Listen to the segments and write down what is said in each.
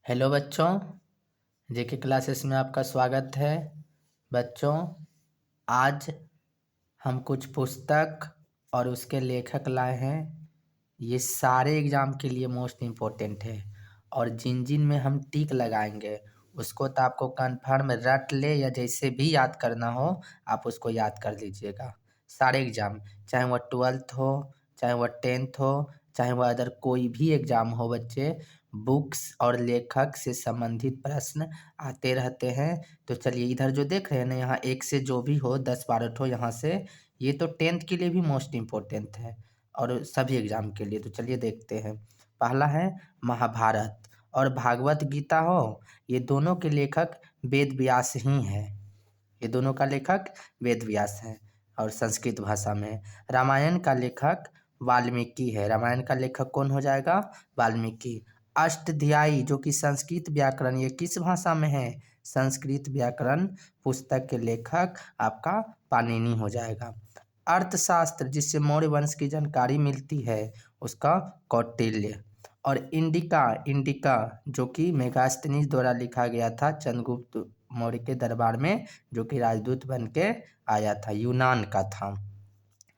Hello बच्चों, जेके classes में आपका स्वागत है। बच्चों, आज हम कुछ पुस्तक और उसके लेखक लाए हैं। ये सारे एग्ज़ाम के लिए मोस्ट इम्पोर्टेंट है और जिन जिन में हम टिक लगाएंगे उसको तो आपको कन्फर्म रट ले या जैसे भी याद करना हो आप उसको याद कर लीजिएगा। सारे एग्ज़ाम, चाहे वह 12th हो, चाहे वह 10th हो, चाहे वह अदर कोई भी एग्ज़ाम हो बच्चे, बुक्स और लेखक से संबंधित प्रश्न आते रहते हैं। तो चलिए, इधर जो देख रहे हैं ना, यहाँ एक से जो भी हो 10-12 ठो यहाँ से, ये तो 10th के लिए भी मोस्ट इम्पोर्टेंट है और सभी एग्ज़ाम के लिए। तो चलिए देखते हैं। पहला है महाभारत और भागवत गीता हो, ये दोनों के लेखक वेद व्यास ही हैं। ये दोनों का लेखक वेद व्यास है और संस्कृत भाषा में। रामायण का लेखक वाल्मीकि है। रामायण का लेखक कौन हो जाएगा? वाल्मीकि। अष्टध्यायी जो कि संस्कृत व्याकरण, ये किस भाषा में है? संस्कृत व्याकरण पुस्तक के लेखक आपका पाणिनि हो जाएगा। अर्थशास्त्र जिससे मौर्य वंश की जानकारी मिलती है उसका कौटिल्य। और इंडिका, इंडिका जो कि मेगास्थनीज द्वारा लिखा गया था चंद्रगुप्त मौर्य के दरबार में, जो कि राजदूत बन के आया था, यूनान का था।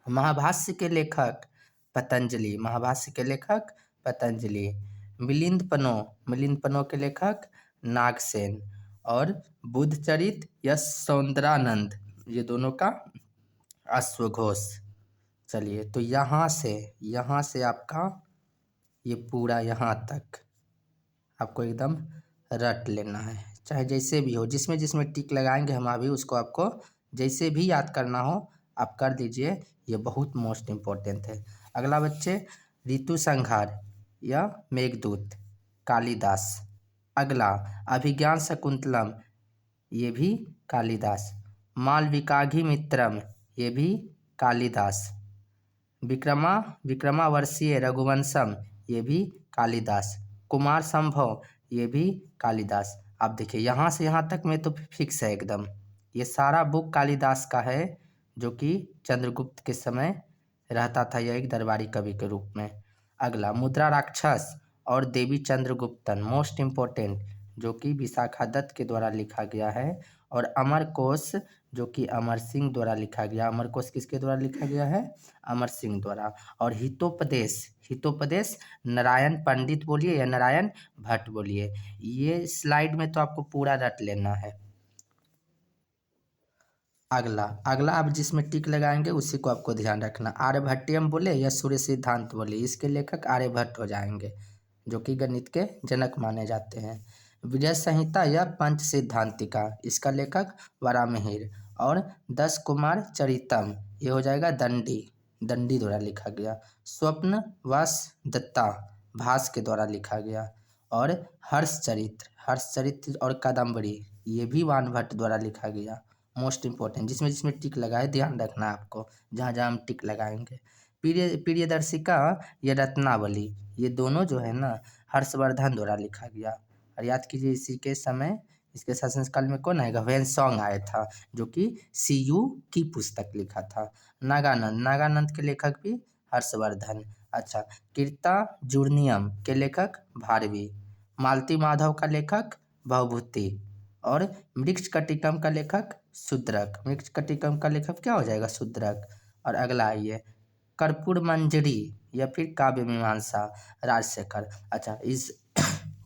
महाभाष्य के लेखक पतंजलि, महाभाष्य के लेखक पतंजलि। मिलिंद पनो के लेखक नागसेन। और बुद्धचरित या सौंदरानंद, ये दोनों का अश्वघोष। चलिए, तो यहाँ से आपका ये पूरा यहाँ तक आपको एकदम रट लेना है, चाहे जैसे भी हो। जिसमें जिसमें टिक लगाएंगे हम अभी, उसको आपको जैसे भी याद करना हो आप कर दीजिए। ये बहुत मोस्ट इम्पोर्टेंट है। अगला बच्चे, ऋतु संहार या मेघदूत, कालिदास। अगला अभिज्ञान शकुंतलम, ये भी कालिदास। मालविकाग्निमित्रम, ये भी कालिदास। विक्रमावर्षीय रघुवंशम, ये भी कालिदास। कुमार संभव, ये भी कालिदास। आप देखिए, यहाँ से यहाँ तक में तो फिक्स है एकदम। ये सारा बुक कालिदास का है, जो कि चंद्रगुप्त के समय रहता था यह एक दरबारी कवि के रूप में। अगला मुद्रा राक्षस और देवी चंद्रगुप्तन, मोस्ट इम्पोर्टेंट, जो कि विशाखा दत्त के द्वारा लिखा गया है। और अमर कोश, जो कि अमर सिंह द्वारा लिखा गया। अमर कोश किसके द्वारा लिखा गया है? अमर सिंह द्वारा। और हितोपदेश, हितोपदेश नारायण पंडित बोलिए या नारायण भट्ट बोलिए। ये स्लाइड में तो आपको पूरा रट लेना है। अगला अगला आप जिसमें टिक लगाएंगे उसी को आपको ध्यान रखना। आर्यभट्टियम बोले या सूर्य सिद्धांत बोले, इसके लेखक आर्यभट्ट हो जाएंगे, जो कि गणित के जनक माने जाते हैं। विजय संहिता या पंच सिद्धांतिका, इसका लेखक वराहमिहिर। और 10 कुमार चरितम, ये हो जाएगा दंडी, दंडी द्वारा लिखा गया। स्वप्न वश दत्ता, भास के द्वारा लिखा गया। और हर्षचरित्र और कादम्बरी, ये भी वानभट्ट द्वारा लिखा गया। मोस्ट इम्पोर्टेंट, जिसमें जिसमें टिक लगाए ध्यान रखना है आपको, जहाँ जहाँ हम टिक लगाएंगे। प्रियदर्शिका या रत्नावली, ये दोनों जो है ना हर्षवर्धन द्वारा लिखा गया। और याद कीजिए, इसी के समय, इसके शासनकाल में कौन आएगा? वेनसोंग आया था, जो कि सीयू की पुस्तक लिखा था। नागानंद, नागानंद के लेखक भी हर्षवर्धन। अच्छा, कीर्ता जूर्नियम के लेखक भारवी। मालती माधव का लेखक भवभूति। और मृच्छकटिकम का लेखक शूद्रक। मृच्छकटिकम का लेखक क्या हो जाएगा? शूद्रक। और अगला आइए, कर्पूर मंजरी या फिर काव्य मीमांसा, राजशेखर। अच्छा, इस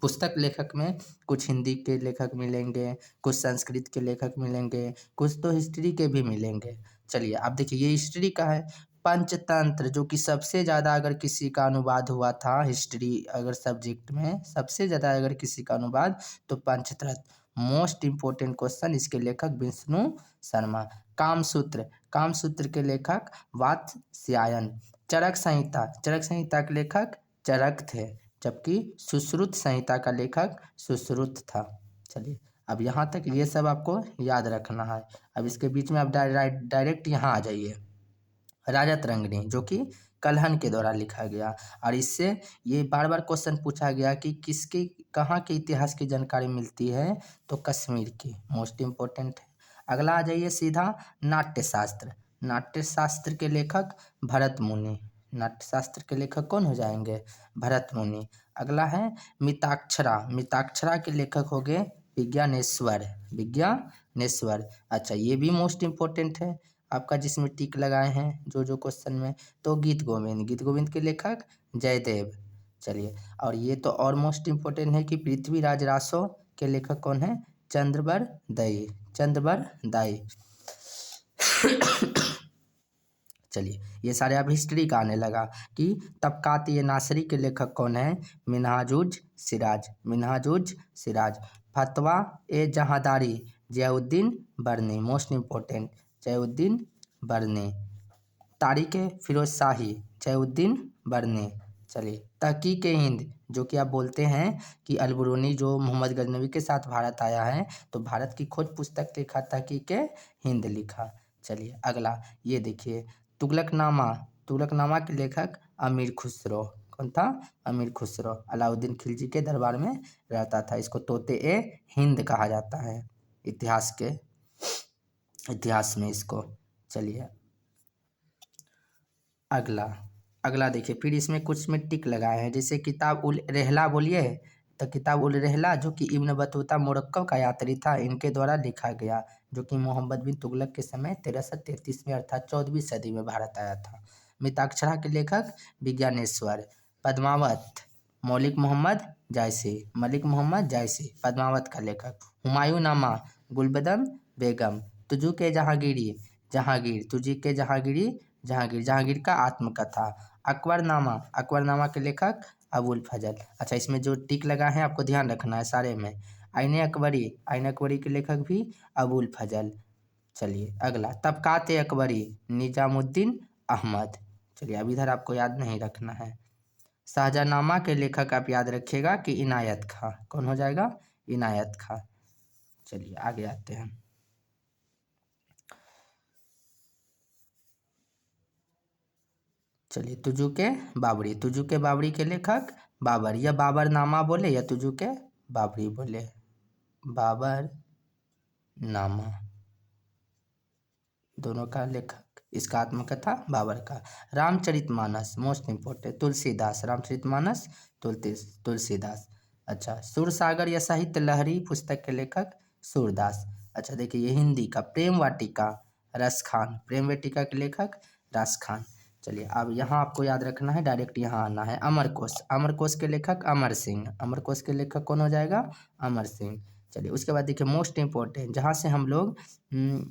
पुस्तक लेखक में कुछ हिंदी के लेखक मिलेंगे, कुछ संस्कृत के लेखक मिलेंगे, कुछ तो हिस्ट्री के भी मिलेंगे। चलिए, आप देखिए, ये हिस्ट्री का है। पंचतंत्र, जो कि सबसे ज़्यादा अगर किसी का अनुवाद हुआ था हिस्ट्री अगर सब्जेक्ट में, सबसे ज़्यादा अगर किसी का अनुवाद, तो पंचतंत्र। मोस्ट इम्पोर्टेंट क्वेश्चन, इसके लेखक विष्णु शर्मा। कामसूत्र, कामसूत्र के लेखक वात्स्यायन। चरक संहिता, चरक संहिता के लेखक चरक थे, जबकि सुश्रुत संहिता का लेखक सुश्रुत था। चलिए, अब यहाँ तक ये सब आपको याद रखना है। अब इसके बीच में आप डायरेक्ट यहाँ आ जाइए। राजा तरंगिणी, जो कि कल्हण के द्वारा लिखा गया। और इससे ये बार बार क्वेश्चन पूछा गया कि किसके कहाँ के इतिहास की जानकारी मिलती है, तो कश्मीर की। मोस्ट इम्पोर्टेंट है। अगला आ जाइए सीधा, नाट्यशास्त्र। नाट्यशास्त्र के लेखक भरत मुनि। नाट्यशास्त्र के लेखक कौन हो जाएंगे? भरत मुनि। अगला है मिताक्षरा। मिताक्षरा के लेखक हो गए विज्ञानेश्वर। विज्ञानेश्वर। अच्छा, ये भी मोस्ट इम्पोर्टेंट है आपका, जिसमें टिक लगाए हैं जो क्वेश्चन में। तो गीत गोविंद। गीत गोविंद के लेखक जयदेव। चलिए, और ये तो और मोस्ट इम्पोर्टेंट है कि पृथ्वीराज रासो के लेखक कौन है? चंद्रबर दाई। चंद्रबर दाई। चलिए, ये सारे अब हिस्ट्री का आने लगा कि तबकात ये नासरी के लेखक कौन है? मिनहाजुज सिराज। मिनहाजुज सिराज। फतवा ए जहादारी जयाउद्दीन बरनी। मोस्ट इम्पोर्टेंट, जयाउद्दीन बरनी। तारीख फिरोज शाही जयाउद्दीन बरनी। चलिए, तहकीक हिंद, जो कि आप बोलते हैं कि अलबरूनी जो मोहम्मद गजनवी के साथ भारत आया है, तो भारत की खोज पुस्तक लिखा, तहकीक हिंद लिखा। चलिए, अगला ये देखिए, तुगलकनामा। तुगलकनामा के लेखक अमीर खुसरो। कौन था? अमीर खुसरो। अलाउद्दीन खिलजी के दरबार में रहता था। इसको तोते ए हिंद कहा जाता है इतिहास में इसको। चलिए, अगला देखिए, फिर इसमें कुछ में टिक लगाए हैं, जैसे किताब उल रहला बोलिए, तो किताब उल रहला जो कि इब्न बतूता मोरक्को का यात्री था, इनके द्वारा लिखा गया, जो कि मोहम्मद बिन तुगलक के समय 1333 में अर्थात 14वीं सदी में भारत आया था। मिताक्षरा के लेखक विज्ञानेश्वर। पद्मावत मौलिक मोहम्मद जायसी। मलिक मोहम्मद जायसी पद्मावत का लेखक। हुमायूं नामा गुलबदन बेगम। तुजू के जहांगीरी जहांगीर। तुझी के जहांगीरी जहांगीर। जहांगीर का आत्मकथा। अकबरनामा। अकबरनामा के लेखक अबुल फजल। अच्छा, इसमें जो टिक लगा है आपको ध्यान रखना है सारे में। आईने अकबरी। आईने अकबरी के लेखक भी अबुल फजल। चलिए, अगला तबकात अकबरी निजामुद्दीन अहमद। चलिए, अब इधर आपको याद नहीं रखना है। शाहजहानामा के लेखक आप याद रखिएगा कि इनायत खां। कौन हो जाएगा? इनायत खां। चलिए, आगे आते हैं। चलिए, तुजू के बाबरी। तुजू के बाबरी के लेखक बाबर, या बाबरनामा बोले या तुजू के बाबरी बोले। बाबर नामा दोनों का लेखक, इसका आत्मकथा बाबर का। Ramcharitmanas most important Tulsidas. रामचरितमानस तुलसीदास। अच्छा, सुरसागर या साहित्य लहरी पुस्तक के लेखक सूरदास। अच्छा, देखिए ये हिंदी का प्रेम वाटिका रस खान। प्रेम वाटिका के लेखक रस खान। चलिए, अब यहाँ आपको याद रखना है, डायरेक्ट यहाँ आना है। अमरकोश। अमरकोश के लेखक अमर सिंह। अमरकोश के लेखक कौन हो जाएगा? अमर सिंह। चलिए, उसके बाद देखिए मोस्ट इम्पोर्टेंट, जहाँ से हम लोग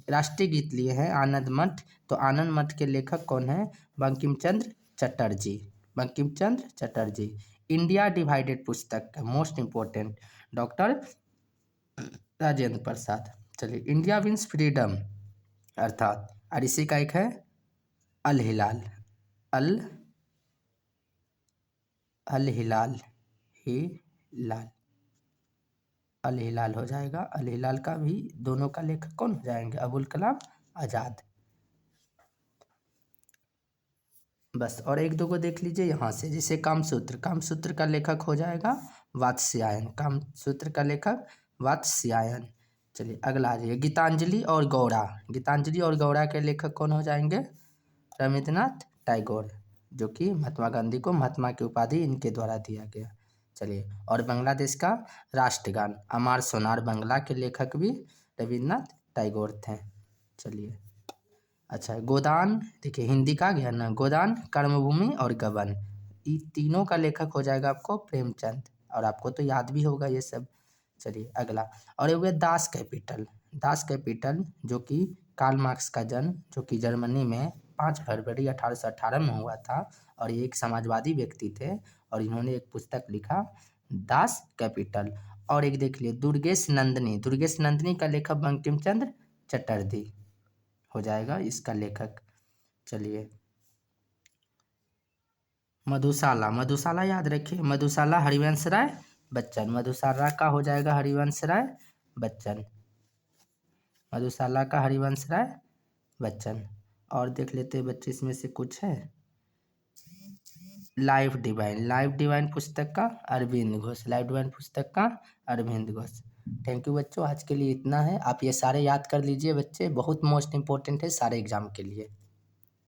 राष्ट्रीय गीत लिए हैं, आनंद मठ। तो आनंद मठ के लेखक कौन है? बंकिम चंद्र चटर्जी। बंकिम चंद्र चटर्जी। इंडिया डिवाइडेड पुस्तक most important doctor Rajendra Prasad. चलिए, इंडिया विंस फ्रीडम अर्थात, और इसी का एक है अल हिलाल। अल हिलाल अल हिलाल हो जाएगा। अल हिलाल का भी दोनों का लेखक कौन हो जाएंगे? अबुल कलाम आज़ाद। बस, और एक दो को देख लीजिए यहाँ से, जैसे कामसूत्र। कामसूत्र का लेखक हो जाएगा वात्स्यायन। कामसूत्र का लेखक वात्स्यायन। चलिए, अगला आ जाइए, गीतांजलि और गौड़ा। गीतांजलि और गौड़ा के लेखक कौन हो जाएंगे? रविंद्रनाथ टैगोर, जो कि महात्मा गांधी को महात्मा की उपाधि इनके द्वारा दिया गया। चलिए, और बांग्लादेश का राष्ट्रगान अमार सोनार बांग्ला के लेखक भी रविंद्रनाथ टैगोर थे। चलिए, अच्छा, गोदान देखिए हिंदी का गया ना, गोदान कर्मभूमि और गबन, ये तीनों का लेखक हो जाएगा आपको प्रेमचंद, और आपको तो याद भी होगा ये सब। चलिए, अगला, और ये हो गया दास कैपिटल। दास कैपिटल जो कि कार्ल मार्क्स का जन्म, जो कि जर्मनी में 5 फरवरी 1818 में हुआ था, और ये एक समाजवादी व्यक्ति थे, और इन्होंने एक पुस्तक लिखा दास कैपिटल। और एक देख लिए दुर्गेश नंदिनी। दुर्गेश नंदिनी का लेखक बंकिम चंद्र चटर्जी हो जाएगा इसका लेखक। चलिए, मधुशाला। मधुशाला याद रखिए, मधुशाला हरिवंश राय बच्चन। मधुशाला का हो जाएगा हरिवंश राय बच्चन। मधुशाला का हरिवंश राय बच्चन। और देख लेते हैं बच्चे, इसमें से कुछ है। Life divine. लाइफ डिवाइन पुस्तक का अरविंद घोष। लाइफ डिवाइन पुस्तक का अरविंद घोष। थैंक यू बच्चों, आज के लिए इतना है। आप ये सारे याद कर लीजिए बच्चे, बहुत मोस्ट इंपॉर्टेंट है सारे एग्जाम के लिए।